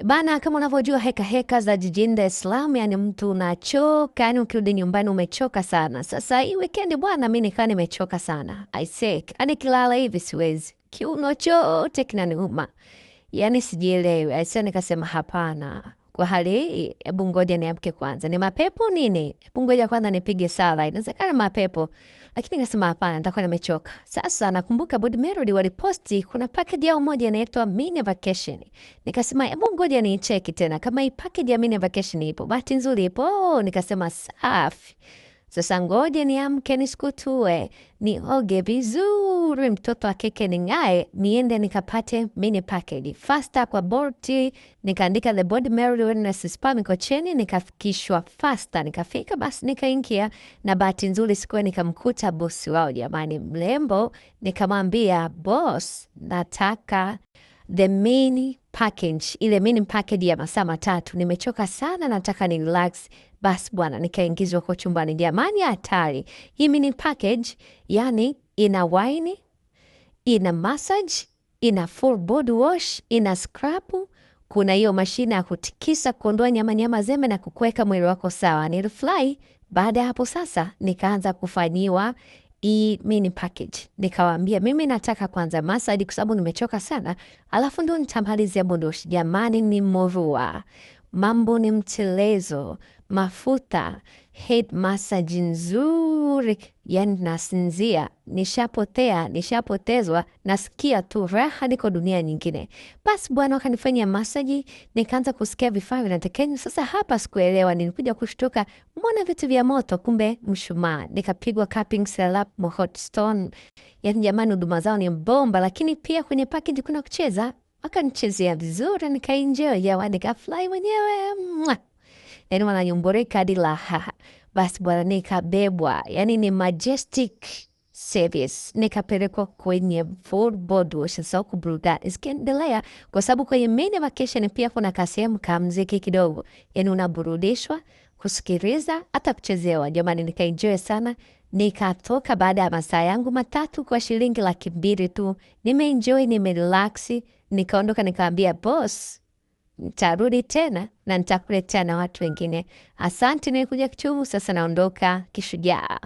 Bana, kama unavyojua heka za jijini Dar es Salaam, yani mtu unachoka, yani ukirudi nyumbani umechoka sana. Sasa hii weekend bwana, mimi nikaa nimechoka sana. I say, yani kilala hivi siwezi. Kiuno chote kinaniuma. Yani sijielewi. I say nikasema hapana. Kwa hali hii, hebu ngoja niamke kwanza. Ni mapepo nini? Hebu ngoja kwanza nipige sala. Inawezekana mapepo. Lakini nikasema hapana, nitakuwa nimechoka. Sasa nakumbuka Body Melody waliposti kuna package yao moja inaitwa mini vacation. Nikasema hebu ngoja niicheki tena kama hii package ya mini vacation ipo. Bahati nzuri ipo. Nikasema safi. Sasa ngoja niamke nisikutue, nioge vizuri, mtoto wa kike ning'ae, niende nikapate mini package. Faster kwa Bolt, nikaandika the Body Melody Wellness Spa Mikocheni, nikafikishwa faster, nikafika basi nikaingia, na bahati nzuri sikuwa nikamkuta bosi wao jamani mlembo, nikamwambia boss, nataka the mini package, ile mini package ya masaa matatu. Nimechoka sana, nataka ni relax. Basi bwana, nikaingizwa kwa chumbani. Jamani hatari. Hii mini package, yani ina wine, ina massage, ina full body wash, ina scrub, kuna hiyo mashine ya kutikisa kuondoa nyama zeme na kukuweka mwili wako sawa. Nilifly. Baada ya hapo sasa nikaanza kufanyiwa hii mini package. Nikawaambia mimi nataka kwanza massage kwa sababu nimechoka sana, alafu ndo nitamalizia bondoshi. Jamani ni morua. Mambo ni mtelezo, mafuta, head massage nzuri, yani nasinzia, nishapotezwa, nasikia tu raha, niko dunia nyingine. Basi bwana wakanifanyia massage, nikaanza kusikia vifaa vinatekenya. Sasa hapa sikuelewa, nilikuja kushtuka, mbona vitu vya moto, kumbe mshumaa. Nikapigwa cupping syrup, hot stone. Yani jamani huduma zao ni bomba, lakini pia kwenye package kuna kucheza. Wakanichezea vizuri, nikaenjoy, ya nikafly mwenyewe. Yani wananyumburika hadi laha. Basi bwana nikabebwa, yani ni majestic service. Nikapelekwa kwenye full body wash. Sasa kuburudani isikiendelea, kwa sababu kwenye mini vacation pia kuna kasehemu ka mziki kidogo, yani unaburudishwa, kusikiliza, hata kuchezewa. Jamani nikaenjoy sana. Nikatoka baada ya masaa yangu matatu kwa shilingi 200,000 tu. Nimeenjoy, nimerelaxi. Nikaondoka nikaambia boss, nitarudi tena na nitakuletea na watu wengine. Asante, nilikuja kichumu, sasa naondoka kishujaa.